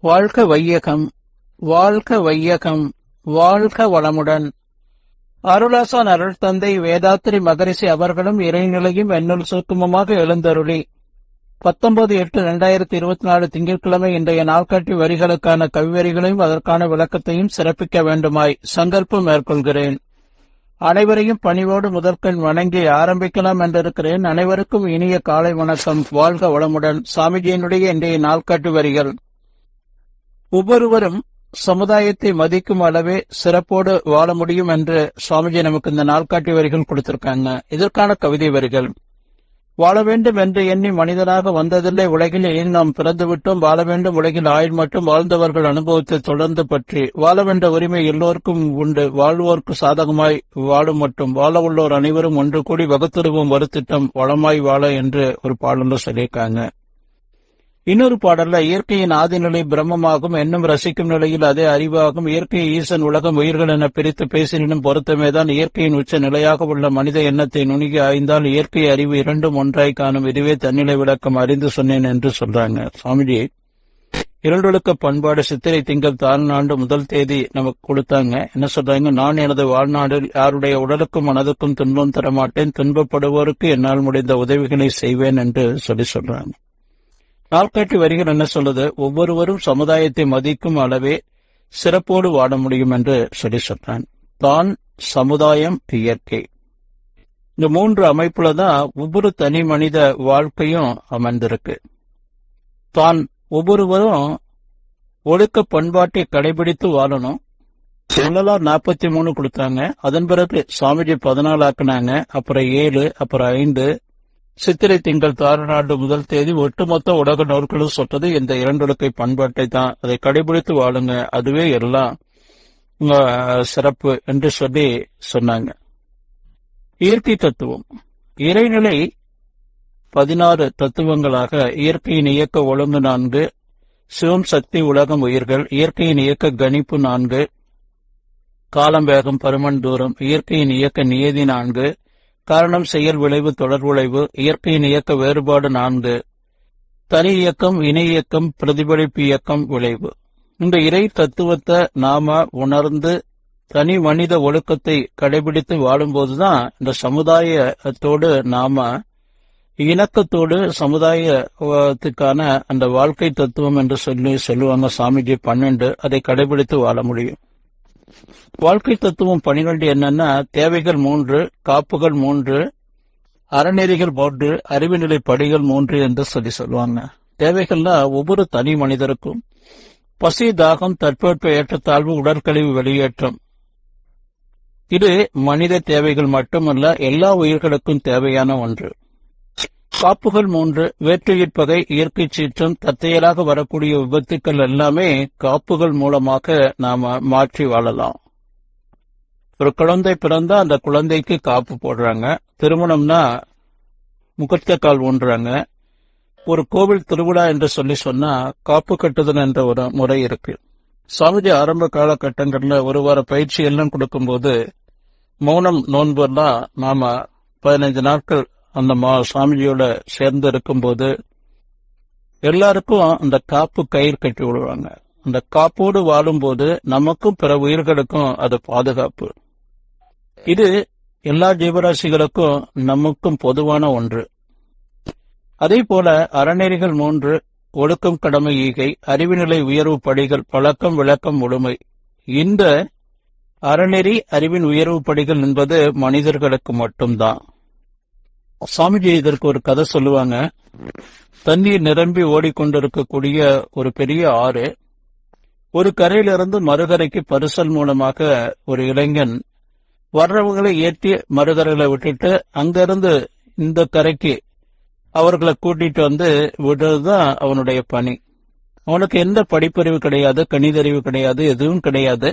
வாழ்க வையகம், வாழ்க வையகம், வாழ்க வளமுடன். அருளாசான் அருள் தந்தை வேதாத்திரி மகரிஷி அவர்களும் இறைநிலையும் என்னுள் சுருக்கமாக எழுந்தருளி 19/8/2024 திங்கட்கிழமை இன்றைய நாள்காட்டி வரிகளுக்கான கவிவரிகளையும் அதற்கான விளக்கத்தையும் சிறப்பிக்க வேண்டுமாய் சங்கல்பம் மேற்கொள்கிறேன். அனைவரையும் பணிவோடு முதற்கண் வணங்கி ஆரம்பிக்கலாம் என்றிருக்கிறேன். அனைவருக்கும் இனிய காலை வணக்கம். வாழ்க வளமுடன். சாமிஜியினுடைய இன்றைய நாள்காட்டி வரிகள்: ஒவ்வொருவரும் சமுதாயத்தை மதிக்கும் அளவே சிறப்போடு வாழ முடியும் என்று சுவாமிஜி நமக்கு இந்த நாள்காட்டி வரிகள் கொடுத்திருக்காங்க. இதற்கான கவிதை வரிகள்: வாழ வேண்டும் என்று எண்ணி மனிதனாக வந்ததில்லை உலகில், இனி நாம் பிறந்துவிட்டோம். வாழ வேண்டும் உலகில் ஆயுள் மட்டும் வாழ்ந்தவர்கள் அனுபவத்தை தொடர்ந்து பற்றி வாழ வேண்ட உரிமை எல்லோருக்கும் உண்டு. வாழ்வோர்க்கு சாதகமாய் வாழும் மட்டும் வாழ உள்ளோர் அனைவரும் ஒன்று கூடி வகுத்துருவோம் ஒரு திட்டம் வளமாய் வாழ என்று ஒரு பாடல்ல சொல்லியிருக்காங்க. இன்னொரு பாடல்ல இயற்கையின் ஆதிநிலை பிரம்மமாகும், என்னும் ரசிக்கும் நிலையில் அதே அறிவாகும். இயற்கை ஈசன் உலகம் உயிர்கள் என பிரித்து பேசினும் பொருத்தமேதான் இயற்கையின் உச்ச நிலையாக உள்ள மனித எண்ணத்தை நுணுகி ஆய்ந்தால் இயற்கை அறிவு இரண்டும் ஒன்றாய் காணும். இதுவே தன்னிலை விளக்கம் அறிந்து சொன்னேன் என்று சொல்றாங்க சுவாமிஜி. இரண்டொழுக்க பண்பாடு சித்திரை திங்கள் தாழ்நாண்டு முதல் தேதி நமக்கு கொடுத்தாங்க. என்ன சொல்றாங்க? நான் எனது வாழ்நாளில் யாருடைய உடலுக்கும் மனதுக்கும் துன்பம் தரமாட்டேன், துன்பப்படுவோருக்கு என்னால் முடிந்த உதவிகளை செய்வேன் என்று சொல்றாங்க. நாள்காட்டி வரிகள் என்ன சொல்லுது? ஒவ்வொருவரும் சமுதாயத்தை மதிக்கும் அளவே சிறப்போடு வாழ முடியும் என்று சொல்றான். தான், சமுதாயம், இயற்கை, இந்த மூன்று அமைப்புல தான் ஒவ்வொரு தனி மனித வாழ்க்கையும் அமைந்திருக்கு. தான் ஒவ்வொருவரும் ஒழுக்க பண்பாட்டை கடைபிடித்து வாழணும். சொல்லலாம் 43 கொடுத்தாங்க. அதன் பிறகு சுவாமிஜி 14 ஆக்குனாங்க. அப்புறம் 7, அப்புறம் 5. சித்திரை திங்கள் தாழ்நாடு முதல் தேதி ஒட்டுமொத்த உலக நூல்களும் சொல்றது இந்த இரண்டொழுக்கை பண்பாட்டை தான். அதை கடைபிடித்து வாழுங்க, அதுவே எல்லாம் சிறப்பு என்று சொன்னாங்க. இயற்கை தத்துவம். இறைநிலை 16 தத்துவங்களாக இயற்கையின் இயக்க ஒழுங்கு 4, சிவம் சக்தி உலகம் உயிர்கள், இயற்கையின் இயக்க கணிப்பு 4, காலம் வேகம் பருமன் தூரம், இயற்கையின் இயக்க நியதி 4, காரணம் செயல் விளைவு தொடர் விளைவு, இயற்கையின் இயக்க வேறுபாடு 4, தனி இயக்கம் இணை இயக்கம் பிரதிபலிப்பு இயக்கம் விளைவு. இந்த இறை தத்துவத்தை நாம உணர்ந்து தனி மனித ஒழுக்கத்தை கடைபிடித்து வாழும்போதுதான் இந்த சமுதாயத்தோடு நாம இணக்கத்தோடு சமுதாயத்துக்கான அந்த வாழ்க்கை தத்துவம் என்று சொல்லுவாங்க சாமிஜி 12. அதை கடைபிடித்து வாழ முடியும். வாழ்க்கை தத்துவம் 12 என்னன்னா, தேவைகள் 3, காப்புகள் 3, அறநெறிகள் 3, அறிவுநிலை படிகள் 3 என்று சொல்லுவாங்க. தேவைகள்னா ஒவ்வொரு தனி மனிதருக்கும் பசி, தாகம், தட்பவெட்ப ஏற்றத்தாழ்வு, உடற்கழிவு வெளியேற்றம், இது மனித தேவைகள் மட்டுமல்ல, எல்லா உயிர்களுக்கும் தேவையான ஒன்று. காப்புகள் 3, வேற்றுயிர் பகை, இயற்கை சீற்றம், தற்செயலாக வரக்கூடிய விபத்துக்கள் எல்லாமே காப்புகள் மூலமாக நாம மாற்றி வாழலாம். ஒரு குழந்தை பிறந்தா அந்த குழந்தைக்கு காப்பு போடுறாங்க. திருமணம்னா முகூர்த்த கால் ஊன்றாங்க. ஒரு கோவில் திருவிழா என்று சொன்னா காப்பு கட்டுதல் என்ற ஒரு முறை இருக்கு. சுவாமிஜி ஆரம்ப காலகட்டங்கள்ல ஒரு வார பயிற்சி எல்லாம் கொடுக்கும்போது மௌனம் நோன்பு எல்லாம் நாம 15 நாட்கள் அந்த சுவாமிஜியோட சேர்ந்து இருக்கும்போது எல்லாருக்கும் அந்த காப்பு கயிறு கட்டி விடுவாங்க. அந்த காப்போடு வாழும்போது நமக்கும் பிற உயிர்களுக்கும் அது பாதுகாப்பு. இது எல்லா ஜீவராசிகளுக்கும் நமக்கும் பொதுவான ஒன்று. அதே போல அறநெறிகள் 3, ஒழுக்கம் கடமை ஈகை, அறிவுநிலை உயர்வு படிகள், பழக்கம் விளக்கம் முழுமை. இந்த அறநெறி அறிவின் உயர்வு படிகள் என்பது மனிதர்களுக்கு மட்டும்தான். சாமிஜி இதற்கு ஒரு கதை சொல்லுவாங்க. தண்ணீர் நிரம்பி ஓடிக்கொண்டிருக்கக்கூடிய ஒரு பெரிய ஆறு. ஒரு கரையிலிருந்து மறுகரைக்கு பரிசல் மூலமாக ஒரு இளைஞன் வர்றவங்களை ஏற்றி மறுகரையில விட்டுட்டு அங்கிருந்து இந்த கரைக்கு அவர்களை கூட்டிட்டு வந்து விடுறதுதான் அவனுடைய பணி. அவனுக்கு எந்த படிப்பறிவு கிடையாது, கணிதறிவு கிடையாது, எதுவும் கிடையாது.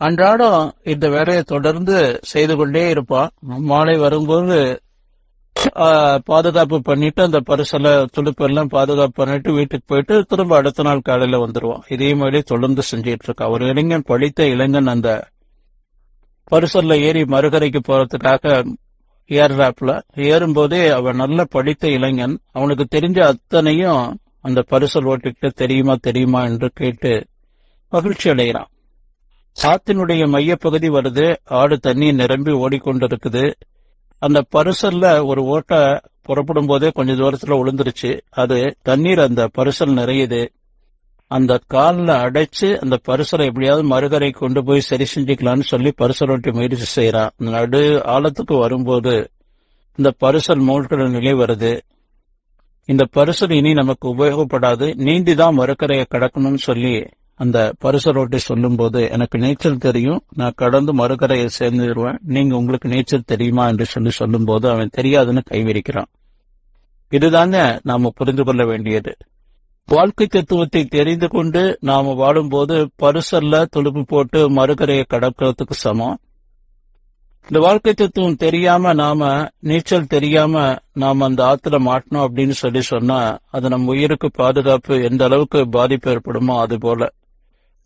அன்றாடம் இந்த வேலையை தொடர்ந்து செய்து கொண்டே இருப்பான். மாலை வரும்போது பாதுகாப்பு பண்ணிட்டு அந்த பரிசல துடுப்பெல்லாம் பாதுகாப்பு பண்ணிட்டு வீட்டுக்கு போயிட்டு திரும்ப அடுத்த நாள் காலையில வந்துருவான். இதே மாதிரி தொடர்ந்து செஞ்சிட்டு இருக்கான். ஒரு இளைஞன், படித்த இளைஞன், அந்த பரிசல்ல ஏறி மறுகரைக்கு போறதுக்காக ஏறுறாப்புல. ஏறும்போதே அவன் நல்ல படித்த இளைஞன். அவனுக்கு தெரிஞ்ச அத்தனையும் அந்த பரிசல் ஓட்டிக்கிட்ட தெரியுமா என்று கேட்டு மகிழ்ச்சி அடைகிறான். ஆத்தினுடைய மையப்பகுதி வருது, ஆடு தண்ணீர் நிரம்பி ஓடிக்கொண்டிருக்குது. அந்த பரிசல்ல ஒரு ஓட்டை புறப்படும் போதே கொஞ்ச தூரத்துல விழுந்துருச்சு. அது தண்ணீர் அந்த பரிசல் நிறையுது. அந்த காலில் அடைச்சு அந்த பரிசலை எப்படியாவது மறுகரை கொண்டு போய் சரி செஞ்சுக்கலான்னு சொல்லி பரிசல் ஓட்டி முயற்சி செய்யறான். நடு ஆழத்துக்கு வரும்போது இந்த பரிசல் மூழ்கிற நிலை வருது. இந்த பரிசல் இனி நமக்கு உபயோகப்படாது, நீந்திதான் மறுக்கரையை கடக்கணும்னு சொல்லி அந்த பரிசல் ஓட்டி சொல்லும் போது, எனக்கு நீச்சல் தெரியும், நான் கடந்து மறுக்கரையை சேர்ந்துருவேன், நீங்க உங்களுக்கு நீச்சல் தெரியுமா என்று சொல்லும் போது அவன் தெரியாதுன்னு கைவிரிக்கிறான். இதுதாங்க நாம புரிந்து கொள்ள வேண்டியது. வாழ்க்கை தத்துவத்தை தெரிந்து கொண்டு நாம வாழும்போது பரிசல்ல துடுப்பு போட்டு மறுகரையை கடக்கிறதுக்கு சமம். இந்த வாழ்க்கை தத்துவம் தெரியாம நீச்சல் தெரியாம நாம அந்த ஆத்துல மாட்டணும் அப்படின்னு சொன்னா அது நம்ம உயிருக்கு பாதுகாப்பு எந்த அளவுக்கு பாதிப்பு ஏற்படுமோ அது போல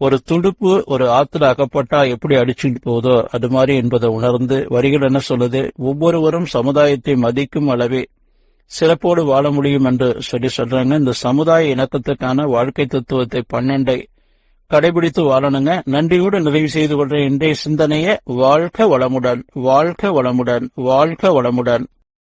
ஒரு துடுப்பு ஒரு ஆத்துல அகப்பட்டா எப்படி அடிச்சுட்டு போதோ அது மாதிரி என்பதை உணர்ந்து வரிகள் என்ன சொல்லுது, ஒவ்வொருவரும் சமுதாயத்தை மதிக்கும் அளவே சிறப்போடு வாழ முடியும் என்று சொல்றாங்க. இந்த சமுதாய இணக்கத்துக்கான வாழ்க்கை தத்துவத்தை 12 கடைபிடித்து வாழணுங்க. நன்றியோடு நிறைவு செய்து கொள்ற இன்றைய சிந்தனையை வாழ்க வளமுடன், வாழ்க வளமுடன், வாழ்க வளமுடன்.